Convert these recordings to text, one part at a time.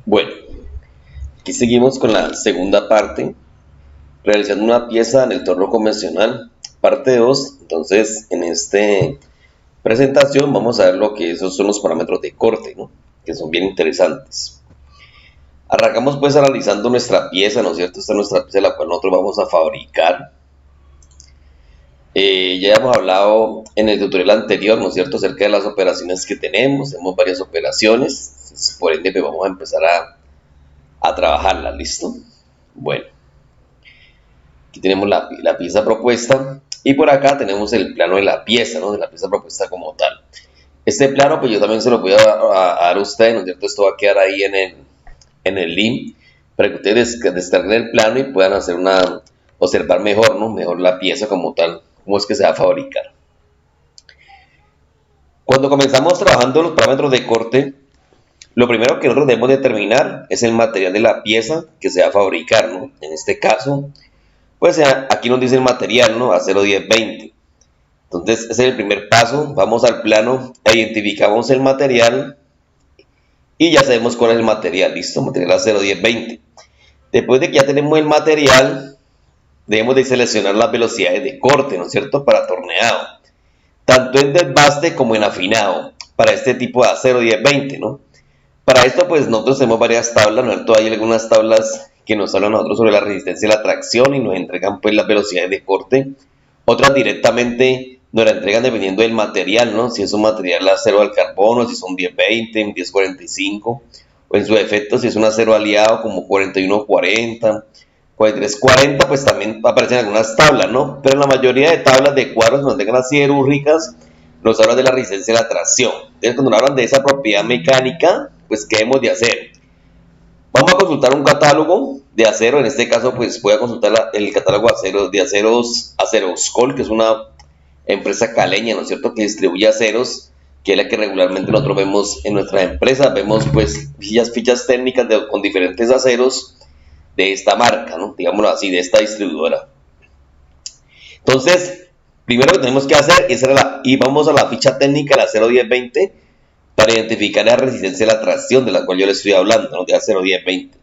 Bueno, aquí seguimos con la segunda parte, realizando una pieza en el torno convencional, parte 2. Entonces, en esta presentación vamos a ver lo que esos son los parámetros de corte, ¿no? Que son bien interesantes. Arrancamos pues analizando nuestra pieza, ¿no es cierto? Esta es nuestra pieza la cual nosotros vamos a fabricar. Ya hemos hablado en el tutorial anterior, ¿no es cierto?, acerca de las operaciones que tenemos varias operaciones, por ende pues vamos a empezar a trabajarla, ¿listo? Bueno, aquí tenemos la pieza propuesta y por acá tenemos el plano de la pieza, ¿no? De la pieza propuesta como tal. Este plano pues yo también se lo voy a dar a ustedes, ¿no es cierto? Esto va a quedar ahí en el link para que ustedes descarguen el plano y puedan hacer observar mejor, ¿no? Mejor la pieza como tal, cómo es que se va a fabricar. Cuando comenzamos trabajando los parámetros de corte, lo primero que nosotros debemos determinar es el material de la pieza que se va a fabricar, ¿no? En este caso, pues aquí nos dice el material, ¿no? Acero 1020. Entonces, ese es el primer paso. Vamos al plano, identificamos el material y ya sabemos cuál es el material, ¿listo? Material acero 1020. Después de que ya tenemos el material, debemos de seleccionar las velocidades de corte, ¿no es cierto?, para torneado, tanto en desbaste como en afinado, para este tipo de acero 1020, ¿no? Para esto, pues nosotros tenemos varias tablas, ¿no es cierto? Hay algunas tablas que nos hablan a nosotros sobre la resistencia y la tracción y nos entregan pues las velocidades de corte. Otras directamente nos la entregan dependiendo del material, ¿no? Si es un material acero al carbono, si son 1020, 1045, o en su defecto si es un acero aliado como 4140, 4340, pues también aparecen algunas tablas, ¿no? Pero en la mayoría de tablas de cuadros que nos entregan así siderúrgicas, nos hablan de la resistencia y la tracción. Entonces, cuando nos hablan de esa propiedad mecánica, pues, ¿qué hemos de hacer? Vamos a consultar un catálogo de acero. En este caso, pues, voy a consultar el catálogo de aceros Aceroscol, que es una empresa caleña, ¿no es cierto?, que distribuye aceros, que es la que regularmente nosotros vemos en nuestras empresas. Vemos, pues, fichas técnicas con diferentes aceros de esta marca, ¿no? Digámoslo así, de esta distribuidora. Entonces, primero que tenemos que hacer es y vamos a la ficha técnica del acero 1020 para identificar la resistencia de la tracción de la cual yo les estoy hablando, ¿no? De acero 1020.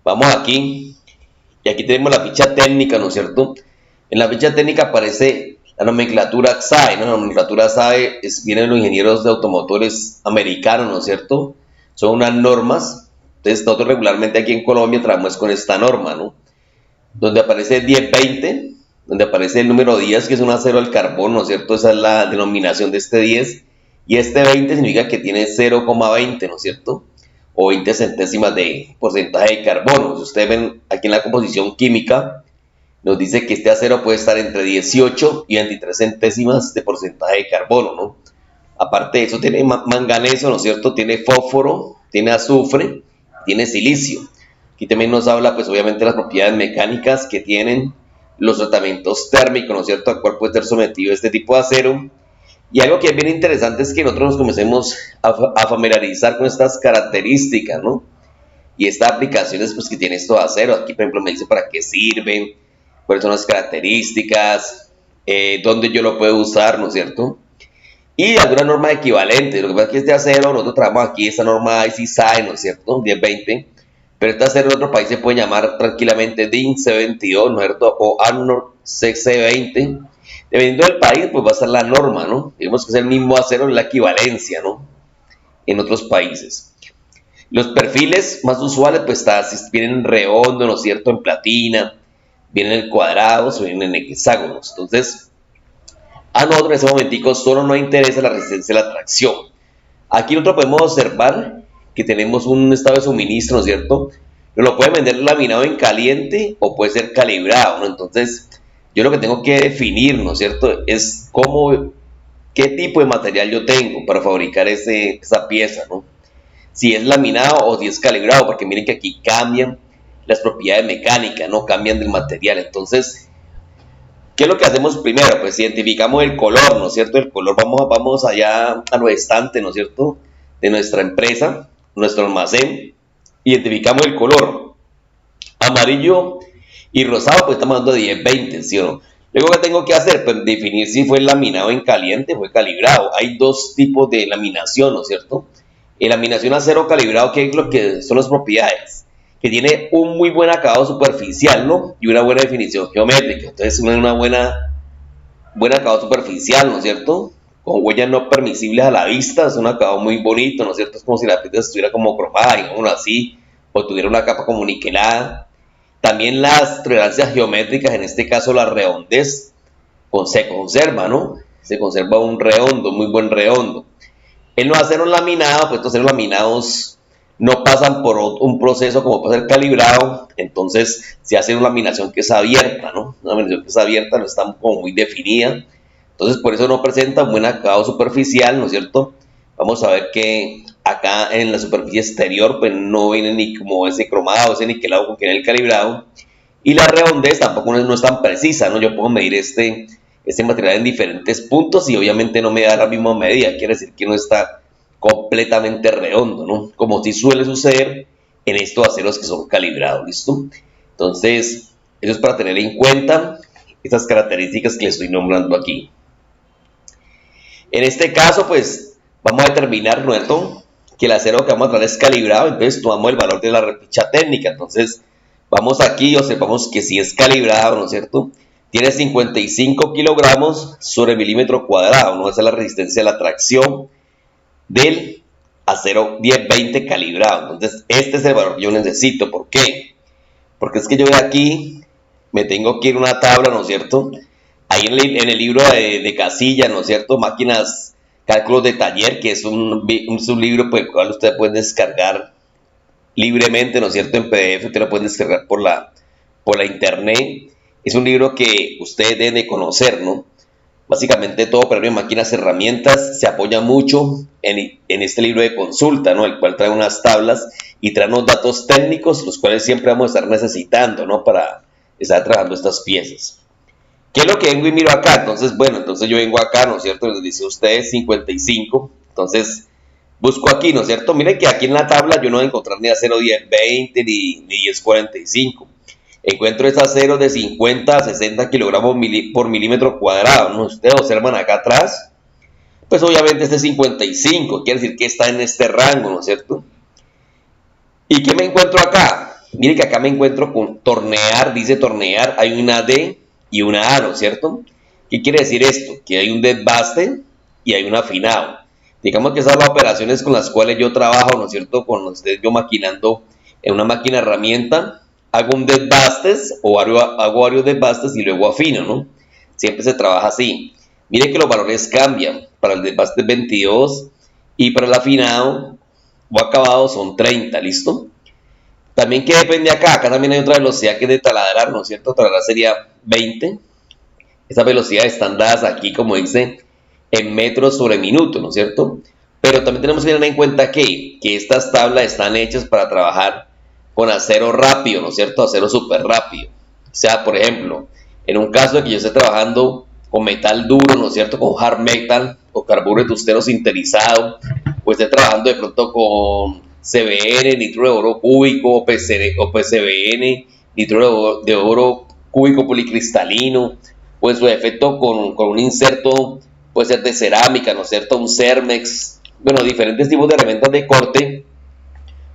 Vamos aquí y aquí tenemos la ficha técnica, ¿no es cierto? En la ficha técnica aparece la nomenclatura XAE, ¿no? La nomenclatura XAE viene de los ingenieros de automotores americanos, ¿no es cierto? Son unas normas. Entonces nosotros regularmente aquí en Colombia trabajamos con esta norma, ¿no? Donde aparece 1020, donde aparece el número 10, que es un acero al carbón, ¿no es cierto? Esa es la denominación de este 10. Y este 20 significa que tiene 0,20, ¿no es cierto? O 20 centésimas de porcentaje de carbono. Si ustedes ven aquí en la composición química, nos dice que este acero puede estar entre 18 y 23 centésimas de porcentaje de carbono, ¿no? Aparte de eso, tiene manganeso, ¿no es cierto? Tiene fósforo, tiene azufre, tiene silicio. Aquí también nos habla, pues, obviamente, las propiedades mecánicas que tienen los tratamientos térmicos, ¿no es cierto?, al cual puede ser sometido este tipo de acero. Y algo que es bien interesante es que nosotros nos comencemos a familiarizar con estas características, ¿no? Y estas aplicaciones, pues, que tiene estos aceros. Aquí, por ejemplo, me dice para qué sirven, cuáles son las características, dónde yo lo puedo usar, ¿no es cierto? Y alguna norma equivalente. Lo que pasa es que este acero, nosotros trabajamos aquí, esta norma ICSAE, ¿no es cierto?, 1020, pero este acero en otro país se puede llamar tranquilamente DIN C22, ¿no es cierto?, o ANNOR CC20. Dependiendo del país, pues va a ser la norma, ¿no? Digamos que es el mismo acero, la equivalencia, ¿no?, en otros países. Los perfiles más usuales, pues vienen redondo, ¿no es cierto?, en platina, vienen en cuadrados o vienen en hexágonos. Entonces, a nosotros en ese momentico solo nos interesa la resistencia a la tracción. Aquí nosotros podemos observar que tenemos un estado de suministro, ¿no es cierto? Nos lo pueden vender laminado en caliente o puede ser calibrado, ¿no? Entonces, yo lo que tengo que definir, ¿no es cierto?, es qué tipo de material yo tengo para fabricar esa pieza, ¿no? Si es laminado o si es calibrado, porque miren que aquí cambian las propiedades mecánicas, ¿no? Cambian del material. Entonces, ¿qué es lo que hacemos primero? Pues identificamos el color, ¿no es cierto? El color, vamos allá a los estantes, ¿no es cierto?, de nuestra empresa, nuestro almacén. Identificamos el color amarillo y rosado, pues estamos hablando de 1020, ¿sí o no? Luego, ¿qué tengo que hacer? Pues definir si fue laminado en caliente, fue calibrado. Hay dos tipos de laminación, ¿no es cierto? En laminación acero calibrado, ¿qué es lo que son las propiedades? Que tiene un muy buen acabado superficial, ¿no? Y una buena definición geométrica. Entonces, una buen acabado superficial, ¿no es cierto? Con huellas no permisibles a la vista, es un acabado muy bonito, ¿no es cierto? Es como si la pieza estuviera como cromada, digamos así, o tuviera una capa como niquelada. También las tolerancias geométricas, en este caso la redondez, se conserva, ¿no? Se conserva un redondo, muy buen redondo. En los aceros laminados, pues estos aceros laminados no pasan por un proceso como puede ser calibrado, entonces se hace una laminación que es abierta, ¿no? Una laminación que es abierta, no está como muy definida, entonces por eso no presenta un buen acabado superficial, ¿no es cierto? Vamos a ver que acá en la superficie exterior pues no viene ni como ese cromado, ese niquelado con que viene el calibrado, y la redondez tampoco no es tan precisa, ¿no? Yo puedo medir este material en diferentes puntos y obviamente no me da la misma medida, quiere decir que no está completamente redondo, ¿no? Como si suele suceder en estos aceros que son calibrados, ¿listo? Entonces, eso es para tener en cuenta estas características que les estoy nombrando aquí. En este caso, pues, vamos a determinar, ¿no?, que el acero que vamos a traer es calibrado, entonces tomamos el valor de la repicha técnica, entonces, vamos aquí y observamos que si es calibrado, ¿no es cierto?, tiene 55 kilogramos sobre milímetro cuadrado, ¿no? Esa es la resistencia a la tracción del acero 1020 calibrado. Entonces, este es el valor que yo necesito. ¿Por qué? Porque es que yo de aquí me tengo que ir a una tabla, ¿no es cierto? Ahí en el libro de Casilla, ¿no es cierto? Máquinas, cálculos de taller, que es un libro por el cual ustedes pueden descargar libremente, ¿no es cierto? En PDF, ustedes lo pueden descargar por la internet. Es un libro que ustedes deben de conocer, ¿no? Básicamente todo operario de máquinas, herramientas, se apoya mucho en este libro de consulta, ¿no? El cual trae unas tablas y trae unos datos técnicos, los cuales siempre vamos a estar necesitando, ¿no? Para estar trabajando estas piezas. ¿Qué es lo que vengo y miro acá? Entonces, bueno, entonces yo vengo acá, ¿no es cierto? Les dice ustedes 55, entonces busco aquí, ¿no es cierto? Miren que aquí en la tabla yo no voy a encontrar ni acero 1020 ni 1045. Encuentro ese acero de 50 a 60 kilogramos por milímetro cuadrado, ¿no? Ustedes observan acá atrás, pues obviamente este es 55, quiere decir que está en este rango, ¿no es cierto? ¿Y qué me encuentro acá? Miren que acá me encuentro con tornear, dice tornear, hay una D y una A, ¿no es cierto? ¿Qué quiere decir esto? Que hay un desbaste y hay un afinado. Digamos que esas son las operaciones con las cuales yo trabajo, ¿no es cierto? Con ustedes yo maquinando en una máquina herramienta, hago un desbastes o hago varios desbastes y luego afino, ¿no? Siempre se trabaja así. Miren que los valores cambian. Para el desbaste 22 y para el afinado o acabado son 30, ¿listo? También que depende acá. Acá también hay otra velocidad que es de taladrar, ¿no es cierto? Taladrar sería 20. Esas velocidades están dadas aquí, como dice, en metros sobre minuto, ¿no es cierto? Pero también tenemos que tener en cuenta que estas tablas están hechas para trabajar con acero rápido, ¿no es cierto? Acero súper rápido. O sea, por ejemplo, en un caso de que yo esté trabajando con metal duro, ¿no es cierto? Con hard metal o carburo de tungsteno sinterizado, o esté trabajando de pronto con CBN, nitro de oro cúbico, o PCBN, nitro de oro cúbico policristalino, o en su defecto con un inserto, puede ser de cerámica, ¿no es cierto? Un Cermex, bueno, diferentes tipos de herramientas de corte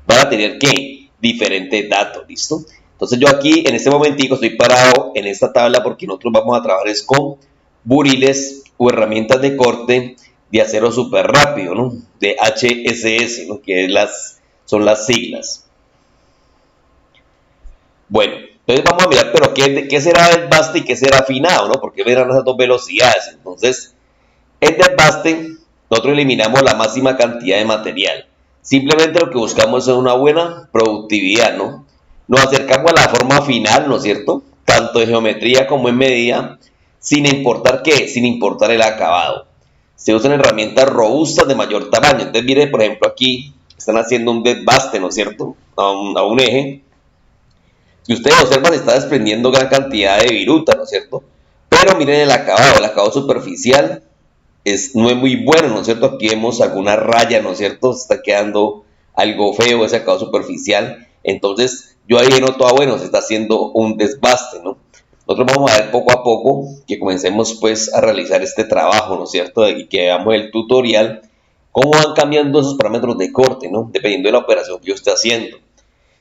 van a tener que diferentes datos, ¿listo? Entonces yo aquí en este momentico estoy parado en esta tabla porque nosotros vamos a trabajar es con buriles o herramientas de corte de acero súper rápido, ¿no? De HSS, ¿no? Que son las siglas. Bueno, entonces vamos a mirar, pero ¿qué será desbaste y qué será afinado, ¿no? Porque verán esas dos velocidades. Entonces, en desbaste, nosotros eliminamos la máxima cantidad de material. Simplemente lo que buscamos es una buena productividad, ¿no? Nos acercamos a la forma final, ¿no es cierto? Tanto en geometría como en medida, sin importar qué, sin importar el acabado. Se usan herramientas robustas de mayor tamaño. Entonces, miren, por ejemplo, aquí están haciendo un desbaste, ¿no es cierto? A un eje. Y ustedes observan, está desprendiendo gran cantidad de viruta, ¿no es cierto? Pero miren el acabado superficial no es muy bueno, ¿no es cierto? Aquí vemos alguna raya, ¿no es cierto? Se está quedando algo feo ese acabado superficial. Entonces, yo ahí noto, bueno, se está haciendo un desbaste, ¿no? nosotros vamos a ver poco a poco que comencemos pues a realizar este trabajo, ¿no es cierto? Y que veamos el tutorial, cómo van cambiando esos parámetros de corte, ¿no? Dependiendo de la operación que yo esté haciendo.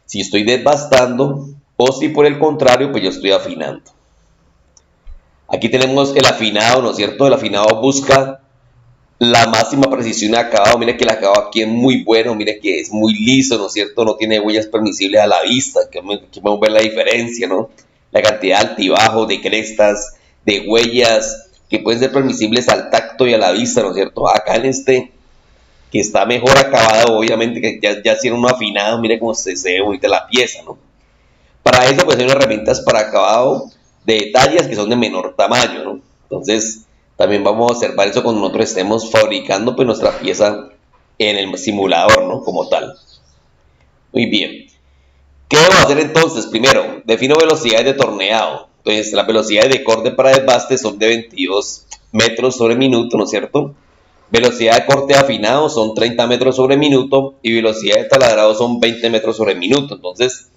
Si estoy desbastando o si por el contrario, pues yo estoy afinando. Aquí tenemos el afinado, ¿no es cierto? El afinado busca la máxima precisión de acabado. Mire que el acabado aquí es muy bueno, mire que es muy liso, ¿no es cierto? No tiene huellas permisibles a la vista, que podemos ver la diferencia, ¿no? La cantidad de altibajos, de crestas, de huellas que pueden ser permisibles al tacto y a la vista, ¿no es cierto? Acá en este, que está mejor acabado, obviamente que ya tiene uno afinado, mire cómo se ve bonita la pieza, ¿no? Para eso pues hay unas herramientas para acabado de detalles que son de menor tamaño, ¿no? Entonces también vamos a observar eso cuando nosotros estemos fabricando pues nuestra pieza en el simulador, ¿no? Como tal. Muy bien. ¿Qué debo hacer entonces? Primero, defino velocidades de torneado. Entonces las velocidades de corte para desbaste son de 22 metros sobre minuto, ¿no es cierto? Velocidad de corte afinado son 30 metros sobre minuto y velocidad de taladrado son 20 metros sobre minuto. Entonces,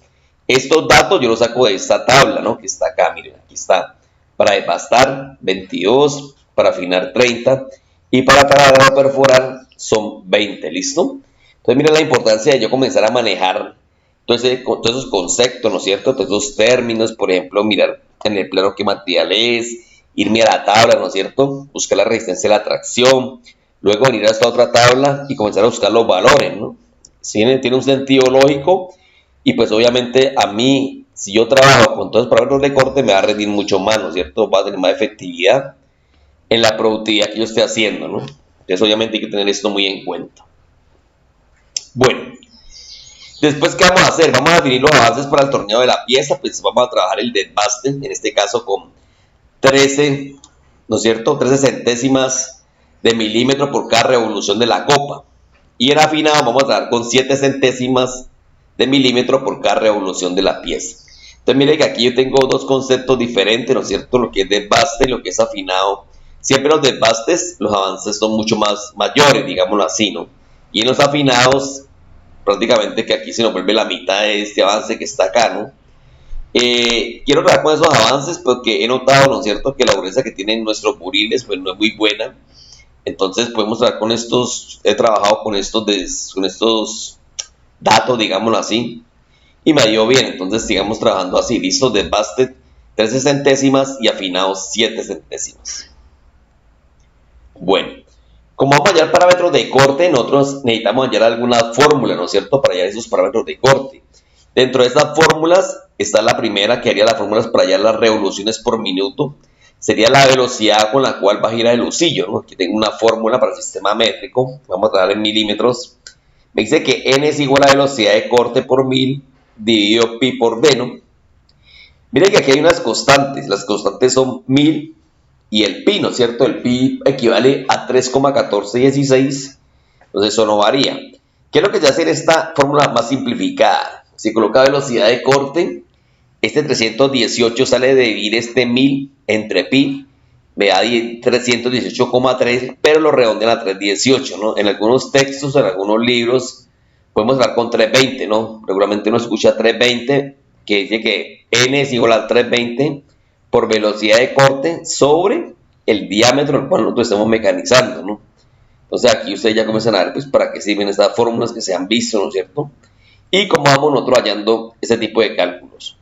estos datos yo los saco de esta tabla, ¿no? Que está acá, miren, aquí está. Para desbastar, 22, para afinar 30 y para taladrar o perforar son 20, ¿listo? Entonces, miren la importancia de yo comenzar a manejar todos esos conceptos, ¿no es cierto? Todos esos términos, por ejemplo, mirar en el plano qué material es, irme a la tabla, ¿no es cierto? Buscar la resistencia de la tracción, luego venir a esta otra tabla y comenzar a buscar los valores, ¿no? ¿Sí? Tiene un sentido lógico y pues obviamente a mí, si yo trabajo con todos los parámetros de corte, me va a rendir mucho más, ¿no es cierto? Va a tener más efectividad en la productividad que yo esté haciendo, ¿no? Entonces obviamente hay que tener esto muy en cuenta. Bueno, después, ¿qué vamos a hacer? Vamos a definir los avances para el torneo de la pieza, pues vamos a trabajar el desbaste, en este caso con 13, ¿no es cierto? 13 centésimas de milímetro por cada revolución de la copa. Y en afinado vamos a trabajar con 7 centésimas de milímetro por cada revolución de la pieza. Entonces mire que aquí yo tengo dos conceptos diferentes, ¿no es cierto? Lo que es desbaste y lo que es afinado. Siempre los desbastes, los avances son mucho más mayores, digámoslo así, ¿no? Y en los afinados, prácticamente que aquí se nos vuelve la mitad de este avance que está acá, ¿no? Quiero trabajar con esos avances porque he notado, ¿no es cierto?, que la dureza que tienen nuestros buriles pues no es muy buena. Entonces podemos trabajar con estos, he trabajado con estos datos, digámoslo así, y me ha ido bien. Entonces sigamos trabajando así, listo, desbaste 13 centésimas y afinados 7 centésimas. Bueno, como vamos a hallar parámetros de corte, nosotros necesitamos hallar alguna fórmula, ¿no es cierto?, para hallar esos parámetros de corte. Dentro de estas fórmulas está la primera, que haría las fórmulas para hallar las revoluciones por minuto. Sería la velocidad con la cual va a girar el husillo, ¿no? Aquí tengo una fórmula para el sistema métrico. Vamos a trabajar en milímetros. Me dice que n es igual a velocidad de corte por 1000 dividido pi por d, ¿no? Miren que aquí hay unas constantes. Las constantes son 1000 y el pi, ¿no es cierto? El pi equivale a 3,1416. Entonces eso no varía. ¿Qué es lo que se hace en esta fórmula más simplificada? Si coloca velocidad de corte, este 318 sale de dividir este 1000 entre pi, me da 318,3, pero lo redondean a 318, ¿no? En algunos textos, en algunos libros, podemos hablar con 320, ¿no? Regularmente uno escucha 320, que dice que n es igual a 320 por velocidad de corte sobre el diámetro al cual nosotros estamos mecanizando, ¿no? Entonces aquí ustedes ya comienzan a ver pues para qué sirven estas fórmulas que se han visto, ¿no es cierto? Y cómo vamos nosotros hallando ese tipo de cálculos.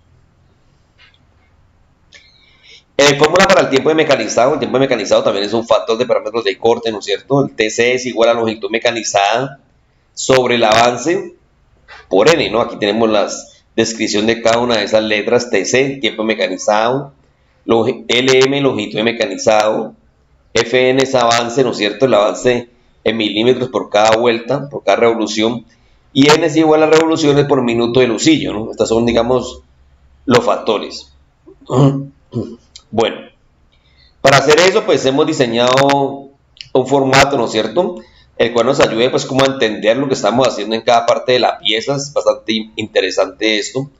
Fórmula para el tiempo de mecanizado. El tiempo de mecanizado también es un factor de parámetros de corte, ¿no es cierto? El TC es igual a longitud mecanizada sobre el avance por N, ¿no? Aquí tenemos la descripción de cada una de esas letras. TC, tiempo mecanizado. LM, longitud de mecanizado. FN es avance, ¿no es cierto? El avance en milímetros por cada vuelta, por cada revolución. Y N es igual a revoluciones por minuto del husillo, ¿no? Estos son, digamos, los factores. Bueno, para hacer eso, pues hemos diseñado un formato, ¿no es cierto?, el cual nos ayude, pues, como a entender lo que estamos haciendo en cada parte de la pieza. Es bastante interesante esto,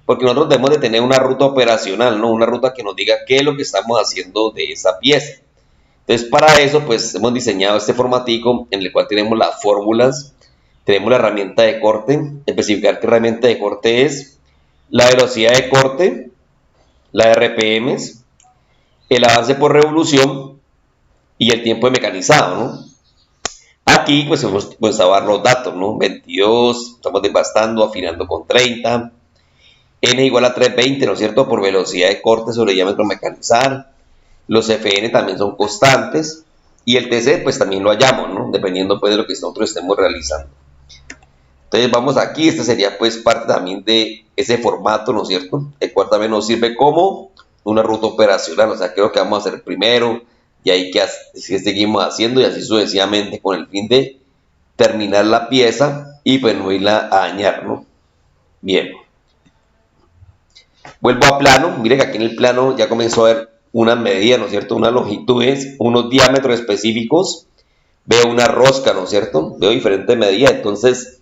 porque nosotros debemos de tener una ruta operacional, ¿no? Una ruta que nos diga qué es lo que estamos haciendo de esa pieza. Entonces, para eso, pues, hemos diseñado este formatico en el cual tenemos las fórmulas, tenemos la herramienta de corte, especificar qué herramienta de corte es, la velocidad de corte, la RPMs, el avance por revolución y el tiempo de mecanizado, ¿no? Aquí pues hemos comenzado a dar los datos, ¿no? 22, estamos desbastando, afinando con 30, n igual a 320, ¿no es cierto? Por velocidad de corte sobre diámetro mecanizar. Los Fn también son constantes y el Tc pues también lo hallamos, ¿no? Dependiendo pues de lo que nosotros estemos realizando. Entonces vamos aquí, este sería pues parte también de ese formato, ¿no es cierto? El cual también nos sirve como una ruta operacional, o sea, qué es lo que vamos a hacer primero y ahí que seguimos haciendo y así sucesivamente con el fin de terminar la pieza y pues no irla a dañar, ¿no? Bien. Vuelvo a plano, mire que aquí en el plano ya comenzó a ver unas medidas, ¿no es cierto? Unas longitudes, unos diámetros específicos, veo una rosca, ¿no es cierto? Veo diferentes medidas, entonces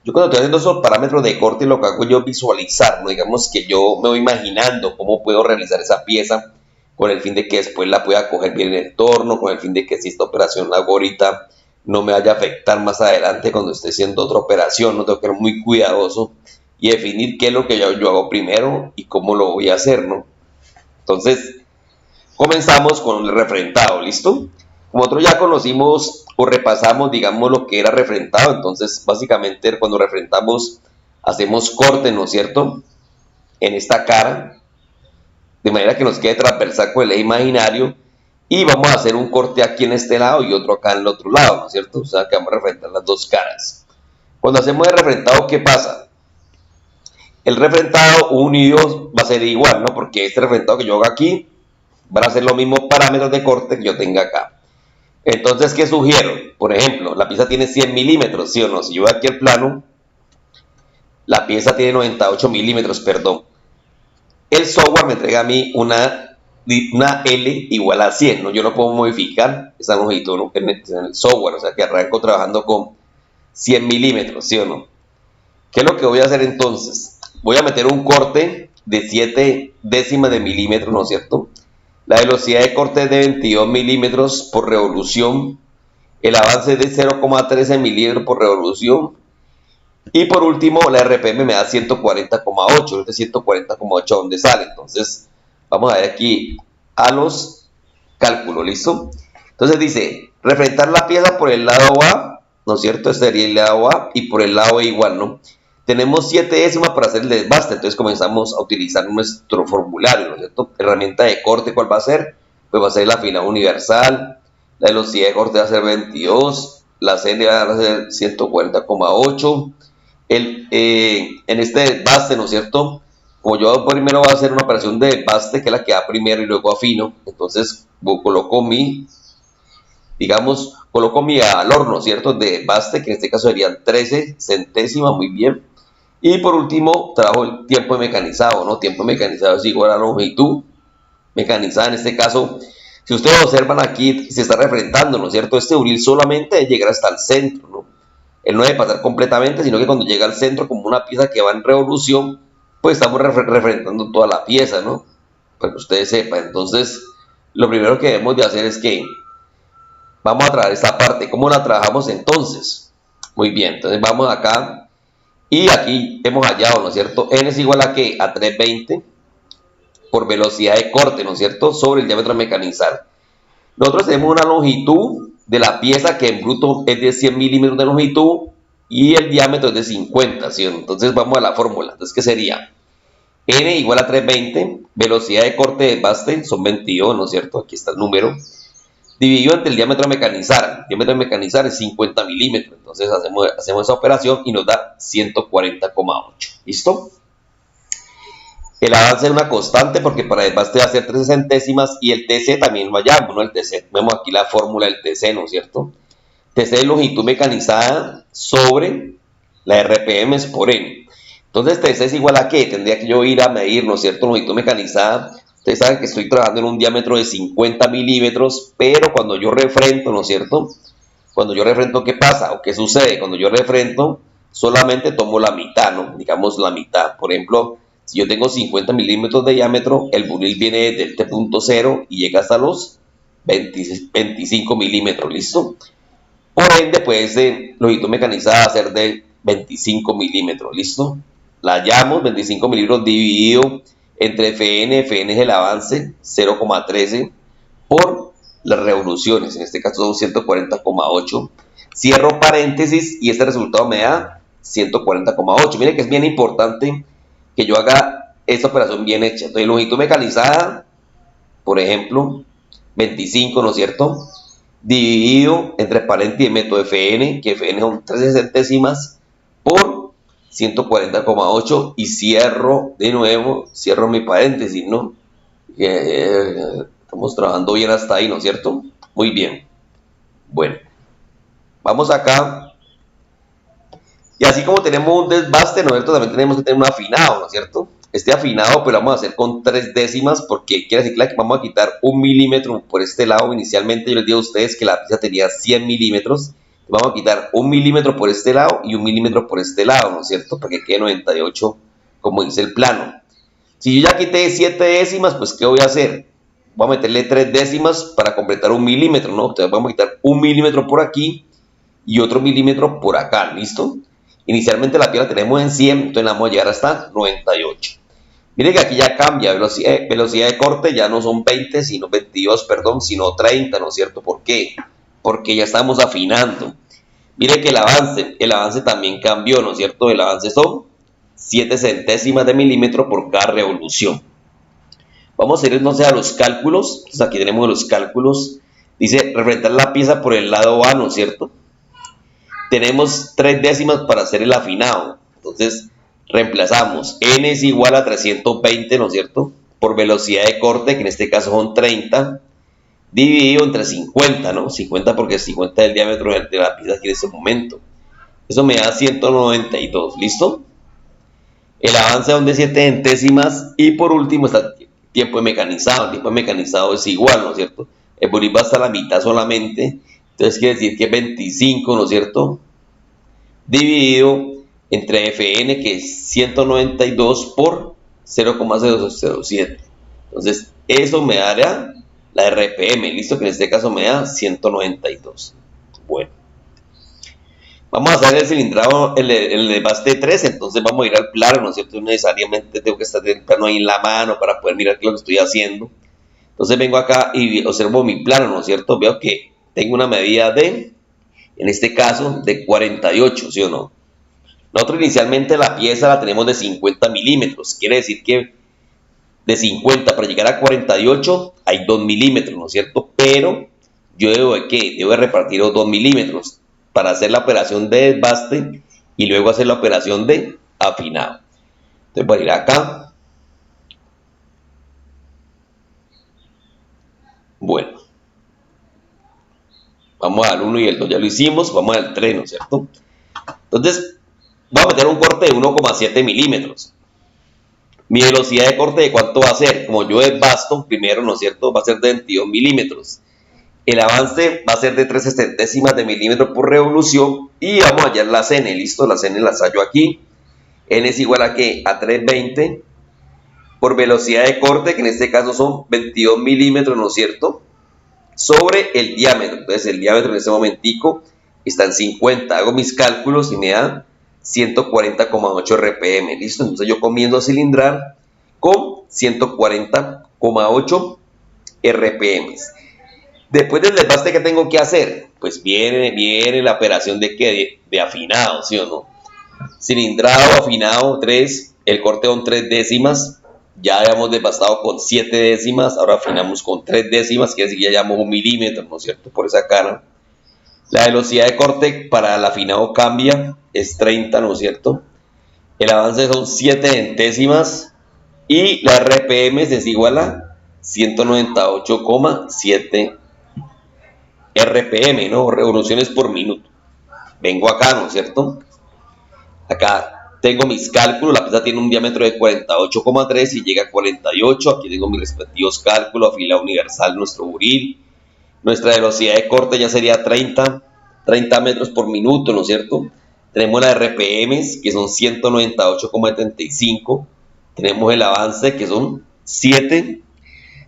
yo cuando estoy haciendo esos parámetros de corte lo que hago yo es visualizar, ¿no? Digamos que yo me voy imaginando cómo puedo realizar esa pieza con el fin de que después la pueda coger bien en el torno, con el fin de que si esta operación la hago ahorita no me vaya a afectar más adelante cuando esté haciendo otra operación, no tengo que ser muy cuidadoso y definir qué es lo que yo hago primero y cómo lo voy a hacer, ¿no? Entonces, comenzamos con el refrentado, ¿listo? Como nosotros ya conocimos o repasamos, digamos, lo que era refrentado, entonces básicamente cuando refrentamos hacemos corte, ¿no es cierto? En esta cara, de manera que nos quede transversal con el eje imaginario y vamos a hacer un corte aquí en este lado y otro acá en el otro lado, ¿no es cierto? O sea que vamos a refrentar las dos caras. Cuando hacemos el refrentado, ¿qué pasa? El refrentado 1 y 2 va a ser igual, ¿no? Porque este refrentado que yo hago aquí van a ser los mismos parámetros de corte que yo tenga acá. Entonces, ¿qué sugiero? Por ejemplo, la pieza tiene 100 milímetros, ¿sí o no? Si yo voy aquí al plano, la pieza tiene 98 milímetros, perdón. El software me entrega a mí una L igual a 100, ¿no? Yo no puedo modificar esa longitud, ¿no? en el software, o sea que arranco trabajando con 100 milímetros, ¿sí o no? ¿Qué es lo que voy a hacer entonces? Voy a meter un corte de 7 décimas de milímetro, ¿no es cierto? La velocidad de corte es de 22 milímetros por revolución. El avance es de 0,13 milímetros por revolución. Y por último, la RPM me da 140,8. Este 140,8 ¿dónde sale? Entonces, vamos a ver aquí a los cálculos, ¿listo? Entonces dice, refrentar la pieza por el lado A, ¿no es cierto? Este sería el lado A y por el lado B igual, ¿no? Tenemos 7 décimas para hacer el desbaste, entonces comenzamos a utilizar nuestro formulario, ¿no es cierto? Herramienta de corte, ¿cuál va a ser? Pues va a ser la afinado universal, la velocidad de corte va a ser 22, la CN va a ser 140,8. En este desbaste, ¿no es cierto? Como yo primero voy a hacer una operación de desbaste, que es la que da primero y luego afino, entonces coloco mi, digamos, coloco mi valor, ¿no es cierto? De desbaste, que en este caso serían 13 centésimas, muy bien. Y por último, trabajo el tiempo de mecanizado, ¿no? Tiempo de mecanizado es igual a la longitud mecanizada. En este caso, si ustedes observan aquí, se está refrentando, ¿no es cierto? Este uril solamente debe llegar hasta el centro, ¿no? Él no debe pasar completamente, sino que cuando llega al centro, como una pieza que va en revolución, pues estamos refrentando toda la pieza, ¿no? Para que ustedes sepan. Entonces, lo primero que debemos de hacer es que vamos a trabajar esta parte. ¿Cómo la trabajamos entonces? Muy bien, entonces vamos acá. Y aquí hemos hallado, ¿no es cierto? N es igual a ¿qué? A 320 por velocidad de corte, ¿no es cierto? Sobre el diámetro a mecanizar. Nosotros tenemos una longitud de la pieza que en bruto es de 100 milímetros de longitud y el diámetro es de 50, ¿sí? Entonces vamos a la fórmula. Entonces, ¿qué sería? N igual a 320, velocidad de corte de desbaste son 22, ¿no es cierto? Aquí está el número. Dividido entre el diámetro a mecanizar. El diámetro a mecanizar es 50 milímetros. Entonces hacemos esa operación y nos da 140,8. ¿Listo? El avance es una constante porque para desbaste va a ser 13 centésimas y el TC también lo hallamos, ¿no? El TC, vemos aquí la fórmula del TC, ¿no es cierto? TC es longitud mecanizada sobre la RPM es por N. Entonces TC es igual a ¿qué? Tendría que yo ir a medir, ¿no es cierto? Longitud mecanizada. Ustedes saben que estoy trabajando en un diámetro de 50 milímetros, pero cuando yo refrento, ¿no es cierto? Cuando yo refrento, ¿qué pasa? ¿O qué sucede? Cuando yo refrento, solamente tomo la mitad, ¿no? Digamos la mitad. Por ejemplo, si yo tengo 50 milímetros de diámetro, el buril viene desde este punto cero y llega hasta los 25 milímetros, ¿listo? Por ende, pues, longitud mecanizada va a ser de 25 milímetros, ¿listo? La hallamos, 25 milímetros dividido entre FN es el avance, 0,13 por las revoluciones, en este caso son 140,8. Cierro paréntesis y este resultado me da 140,8. Miren que es bien importante que yo haga esta operación bien hecha. Entonces, longitud mecanizada, por ejemplo, 25, ¿no es cierto? Dividido entre paréntesis método FN, que FN son 13 centésimas por 140,8 y cierro de nuevo, cierro mi paréntesis, ¿no? Estamos trabajando bien hasta ahí, ¿no es cierto? Muy bien. Bueno, vamos acá. Y así como tenemos un desbaste, ¿no es cierto? También tenemos que tener un afinado, ¿no es cierto? Este afinado pues lo vamos a hacer con 3 décimas porque quiere decir que vamos a quitar 1 milímetro por este lado. Inicialmente yo les digo a ustedes que la pieza tenía 100 milímetros. Vamos a quitar 1 milímetro por este lado y 1 milímetro por este lado, ¿no es cierto? Para que quede 98 como dice el plano. Si yo ya quité 7 décimas, pues ¿qué voy a hacer? Voy a meterle 3 décimas para completar 1 milímetro, ¿no? Entonces vamos a quitar 1 milímetro por aquí y otro milímetro por acá, ¿listo? Inicialmente la pieza la tenemos en 100, entonces la vamos a llegar hasta 98. Miren que aquí ya cambia, velocidad de corte ya no son 20, sino 22, perdón, sino 30, ¿no es cierto? ¿Por qué? Porque ya estamos afinando. Miren que el avance también cambió, ¿no es cierto? El avance son 7 centésimas de milímetro por cada revolución. Vamos a ir entonces a los cálculos. Entonces aquí tenemos los cálculos. Dice representar la pieza por el lado A, ¿no es cierto? Tenemos 3 décimas para hacer el afinado. Entonces reemplazamos n es igual a 320, ¿no es cierto? Por velocidad de corte, que en este caso son 30, dividido entre 50, ¿no? 50 porque 50 es el diámetro de la pieza aquí en este momento. Eso me da 192, ¿listo? El avance son de 7 centésimas y por último está el tiempo de mecanizado. El tiempo de mecanizado es igual, ¿no es cierto? El bolivar hasta la mitad solamente, entonces quiere decir que es 25, ¿no es cierto? Dividido entre FN, que es 192 por 0,007. Entonces, eso me dará la RPM, listo, que en este caso me da 192. Bueno, vamos a hacer el cilindrado, el desbaste 3, entonces vamos a ir al plano, ¿no es cierto? No necesariamente tengo que estar el plano ahí en la mano para poder mirar qué es lo que estoy haciendo. Entonces vengo acá y observo mi plano, ¿no es cierto? Veo que tengo una medida de, en este caso, de 48, ¿sí o no? Nosotros inicialmente la pieza la tenemos de 50 milímetros, quiere decir que de 50 para llegar a 48 hay 2 milímetros, ¿no es cierto? Pero yo debo de ¿qué? Debo de repartir los 2 milímetros para hacer la operación de desbaste y luego hacer la operación de afinado. Entonces voy a ir acá. Bueno, vamos al 1 y el 2, ya lo hicimos, vamos al 3, ¿no es cierto? Entonces, voy a meter un corte de 1,7 milímetros. Mi velocidad de corte, ¿de cuánto va a ser? Como yo desbasto, primero, ¿no es cierto? Va a ser de 22 milímetros. El avance va a ser de 13 centésimas de milímetro por revolución y vamos a hallar la CN, ¿listo? La CN la hallo aquí. N es igual a ¿qué? A 320 por velocidad de corte, que en este caso son 22 milímetros, ¿no es cierto? Sobre el diámetro. Entonces el diámetro en este momentico está en 50. Hago mis cálculos y me da 140,8 RPM, ¿listo? Entonces yo comienzo a cilindrar con 140,8 RPM. Después del desbaste, ¿qué tengo que hacer? Pues viene la operación de ¿qué? De afinado, ¿sí o no? Cilindrado, afinado, 3, el corte son 3 décimas, ya habíamos desbastado con 7 décimas, ahora afinamos con 3 décimas, quiere decir que ya llevamos 1 milímetro, ¿no es cierto? Por esa cara. La velocidad de corte para el afinado cambia, es 30, ¿no es cierto? El avance son 7 centésimas y la RPM es igual a 198,7 RPM, ¿no? Revoluciones por minuto. Vengo acá, ¿no es cierto? Acá tengo mis cálculos, la pieza tiene un diámetro de 48,3 y llega a 48. Aquí tengo mis respectivos cálculos, afilado universal, nuestro buril. Nuestra velocidad de corte ya sería 30 metros por minuto, ¿no es cierto? Tenemos las RPMs, que son 198,75. Tenemos el avance, que son 7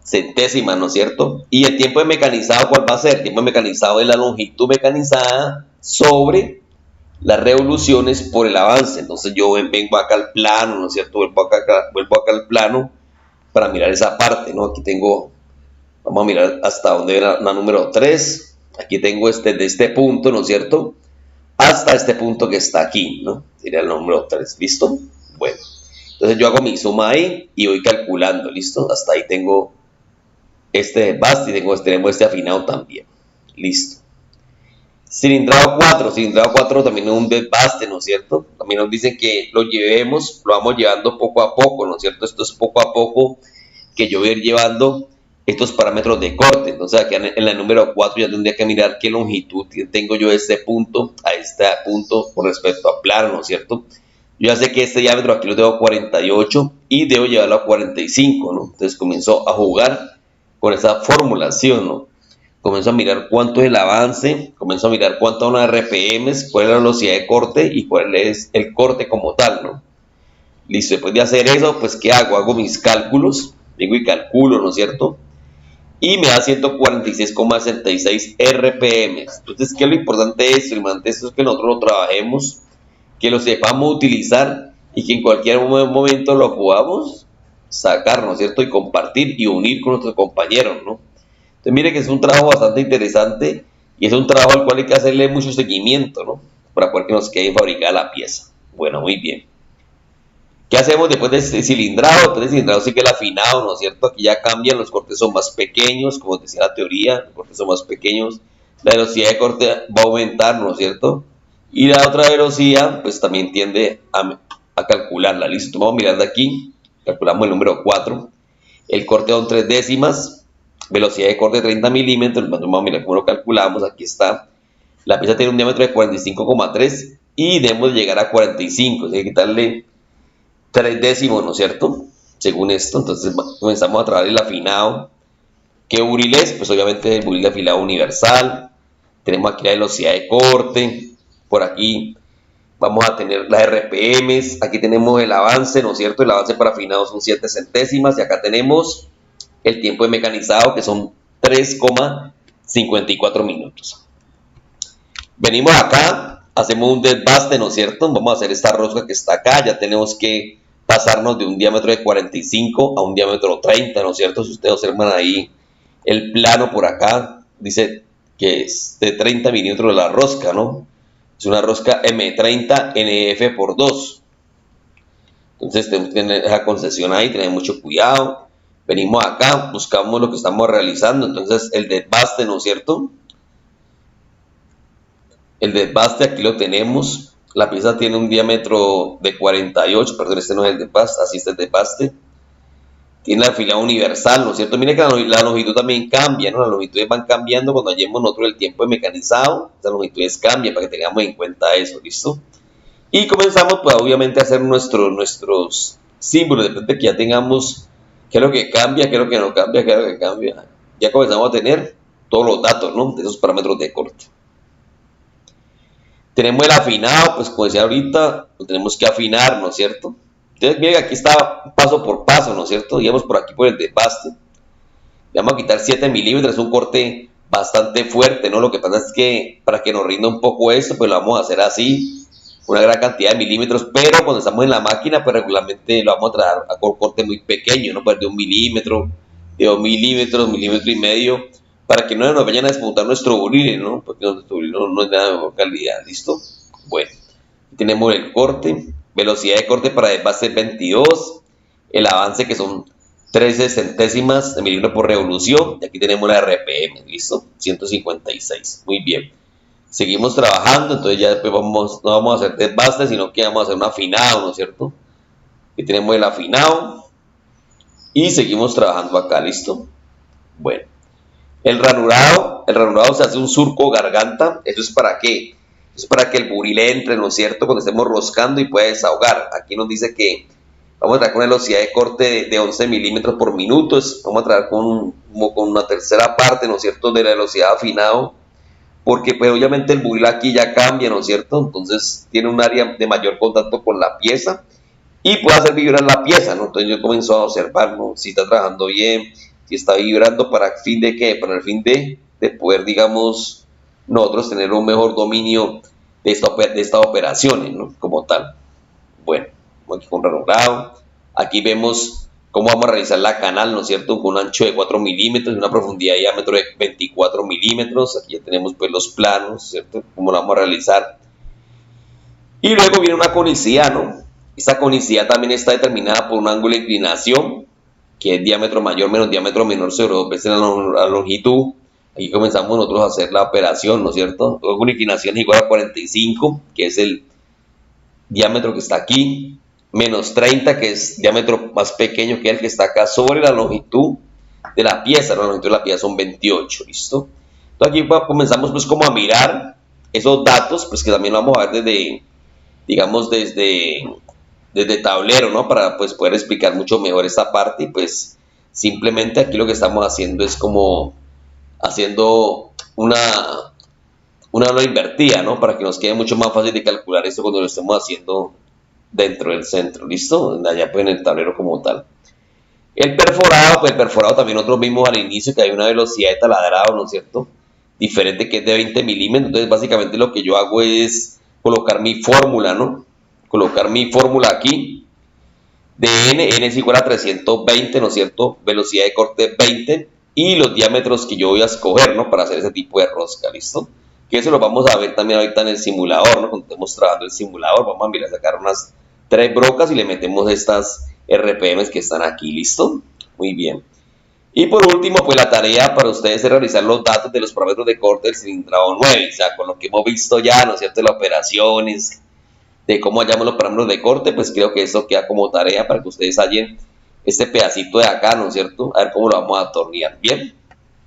centésimas, ¿no es cierto? Y el tiempo de mecanizado, ¿cuál va a ser? El tiempo de mecanizado es la longitud mecanizada sobre las revoluciones por el avance. Entonces yo vengo acá al plano, ¿no es cierto? Vuelvo acá al plano para mirar esa parte, ¿no? Aquí tengo, vamos a mirar hasta donde era la número 3. Aquí tengo de este punto, ¿no es cierto? Hasta este punto que está aquí, ¿no? Sería el número 3, ¿listo? Bueno, entonces yo hago mi suma ahí y voy calculando, ¿listo? Hasta ahí tengo este desbaste y tenemos este afinado también, listo. Cilindrado 4 también es un desbaste, ¿no es cierto? También nos dicen que lo llevemos, lo vamos llevando poco a poco, ¿no es cierto? Esto es poco a poco que yo voy a ir llevando estos parámetros de corte. Entonces aquí en la número 4 ya tendría que mirar qué longitud tengo yo de este punto a este punto con respecto a plano, ¿no es cierto? Yo ya sé que este diámetro aquí lo tengo a 48 y debo llevarlo a 45, ¿no? Entonces comienzo a jugar con esa formulación, ¿no? Comienzo a mirar cuánto es el avance, comienzo a mirar cuánto son las RPMs, cuál es la velocidad de corte y cuál es el corte como tal, ¿no? Listo, después de hacer eso, pues ¿qué hago? Hago mis cálculos, vengo y calculo, ¿no es cierto? Y me da 146,66 RPM. Entonces, ¿qué es lo importante de esto? Lo importante de esto es que nosotros lo trabajemos, que lo sepamos utilizar y que en cualquier momento lo podamos sacar, ¿no es cierto? Y compartir y unir con nuestros compañeros, ¿no? Entonces, mire que es un trabajo bastante interesante y es un trabajo al cual hay que hacerle mucho seguimiento, ¿no? Para poder que nos quede fabricada la pieza. Bueno, muy bien. ¿Qué hacemos después de este cilindrado? Después del cilindrado sigue el afinado, ¿no es cierto? Aquí ya cambian, los cortes son más pequeños, como decía la teoría, los cortes son más pequeños, la velocidad de corte va a aumentar, ¿no es cierto? Y la otra velocidad, pues también tiende a calcularla, ¿listo? Vamos a mirar de aquí, calculamos el número 4, el corte son 3 décimas, velocidad de corte 30 milímetros, vamos a mirar cómo lo calculamos, aquí está, la pieza tiene un diámetro de 45,3 y debemos llegar a 45, hay que quitarle 3 décimos, ¿no es cierto? Según esto, entonces comenzamos a trabajar el afinado. ¿Qué buril es? Pues obviamente el buril de afilado universal. Tenemos aquí la velocidad de corte. Por aquí vamos a tener las RPMs. Aquí tenemos el avance, ¿no es cierto? El avance para afinado son 7 centésimas. Y acá tenemos el tiempo de mecanizado, que son 3,54 minutos. Venimos acá, hacemos un desbaste, ¿no es cierto? Vamos a hacer esta rosca que está acá. Ya tenemos que pasarnos de un diámetro de 45 a un diámetro 30, ¿no es cierto? Si ustedes observan ahí el plano por acá, dice que es de 30 milímetros de la rosca, ¿no? Es una rosca M30 NF por 2. Entonces tenemos que tener esa concesión ahí, tener mucho cuidado. Venimos acá, buscamos lo que estamos realizando, entonces el desbaste, ¿no es cierto? El desbaste aquí lo tenemos. La pieza tiene un diámetro de 48, perdón, este no es el desbaste, así está el desbaste. Tiene la afilado universal, ¿no es cierto? Mire que la longitud también cambia, ¿no? Las longitudes van cambiando cuando hallemos nosotros el tiempo de mecanizado. Las longitudes cambian para que tengamos en cuenta eso, ¿listo? Y comenzamos, pues, obviamente a hacer nuestros símbolos, después de que ya tengamos qué es lo que cambia, qué es lo que no cambia, qué es lo que cambia. Ya comenzamos a tener todos los datos, ¿no? De esos parámetros de corte. Tenemos el afinado, pues como decía ahorita, lo tenemos que afinar, ¿no es cierto? Entonces, miren, aquí está paso por paso, ¿no es cierto? Digamos por aquí por el desbaste. Le vamos a quitar 7 milímetros, es un corte bastante fuerte, ¿no? Lo que pasa es que para que nos rinda un poco esto, pues lo vamos a hacer así, una gran cantidad de milímetros, pero cuando estamos en la máquina, pues regularmente lo vamos a traer a corte muy pequeño, ¿no? Pues de 1 milímetro, de 2 milímetros, milímetro y medio, para que no nos vayan a despuntar nuestro buril, ¿no? Porque nuestro buril no es nada de mejor calidad, ¿listo? Bueno, tenemos el corte, velocidad de corte para desbaste 22, el avance que son 13 centésimas de milímetro por revolución, y aquí tenemos la RPM, ¿listo? 156, muy bien. Seguimos trabajando, entonces ya después no vamos a hacer desbaste, sino que vamos a hacer un afinado, ¿no es cierto? Aquí tenemos el afinado y seguimos trabajando acá, ¿listo? Bueno. El ranurado se hace un surco garganta. ¿Eso es para qué? Eso es para que el buril entre, ¿no es cierto? Cuando estemos roscando y pueda desahogar. Aquí nos dice que vamos a traer con una velocidad de corte de 11 milímetros por minuto. Vamos a traer como con una tercera parte, ¿no es cierto?, de la velocidad de afinado. Porque pues obviamente el buril aquí ya cambia, ¿no es cierto? Entonces tiene un área de mayor contacto con la pieza y puede hacer vibrar la pieza, ¿no? Entonces yo comienzo a observar, ¿no?, si está trabajando bien, si está vibrando, para el fin de qué, para el fin de poder, digamos, nosotros tener un mejor dominio de estas operaciones, ¿no?, como tal. Bueno, aquí con ranurado, aquí vemos cómo vamos a realizar la canal, ¿no es cierto? Con un ancho de 4 milímetros y una profundidad de diámetro de 24 milímetros. Aquí ya tenemos pues los planos, ¿cierto? Cómo lo vamos a realizar. Y luego viene una conicidad, ¿no? Esta conicidad también está determinada por un ángulo de inclinación, que es diámetro mayor menos diámetro menor sobre 2 veces la longitud. Aquí comenzamos nosotros a hacer la operación, ¿no es cierto? Luego una inclinación es igual a 45, que es el diámetro que está aquí, menos 30, que es diámetro más pequeño que el que está acá, sobre la longitud de la pieza. La longitud de la pieza son 28, ¿listo? Entonces aquí comenzamos pues como a mirar esos datos, pues que también lo vamos a ver desde, digamos, desde tablero, ¿no? Para pues poder explicar mucho mejor esta parte. Y pues simplemente aquí lo que estamos haciendo es como haciendo una invertida, ¿no? Para que nos quede mucho más fácil de calcular esto cuando lo estemos haciendo dentro del centro, ¿listo? Allá pues en el tablero como tal. El perforado, pues el perforado también nosotros vimos al inicio que hay una velocidad de taladrado, ¿no es cierto? Diferente, que es de 20 milímetros. Entonces básicamente lo que yo hago es colocar mi fórmula, ¿no? Colocar mi fórmula aquí de n es igual a 320, ¿no es cierto? Velocidad de corte 20 y los diámetros que yo voy a escoger, ¿no? Para hacer ese tipo de rosca, ¿listo? Que eso lo vamos a ver también ahorita en el simulador, ¿no? Cuando estemos trabajando el simulador, vamos a mirar a sacar unas 3 brocas y le metemos estas RPMs que están aquí, ¿listo? Muy bien. Y por último, pues la tarea para ustedes es realizar los datos de los parámetros de corte del cilindrado 9, o sea, con lo que hemos visto ya, ¿no es cierto?, de las operaciones, de cómo hallamos los parámetros de corte, pues creo que eso queda como tarea para que ustedes hallen este pedacito de acá, ¿no es cierto? A ver cómo lo vamos a atornillar. ¿Bien?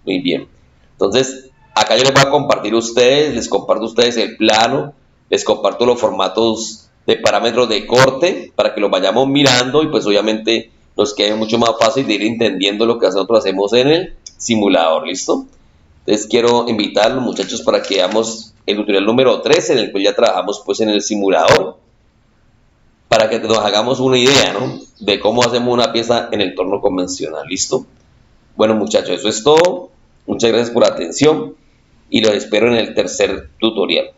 Muy bien. Entonces, acá yo les voy a compartir a ustedes, les comparto a ustedes el plano, les comparto los formatos de parámetros de corte para que los vayamos mirando y pues obviamente nos quede mucho más fácil de ir entendiendo lo que nosotros hacemos en el simulador, ¿listo? Entonces quiero invitar a los muchachos para que veamos el tutorial número 3, en el cual ya trabajamos pues en el simulador, para que nos hagamos una idea, ¿no?, de cómo hacemos una pieza en el torno convencional, ¿listo? Bueno muchachos, eso es todo. Muchas gracias por la atención y los espero en el tercer tutorial.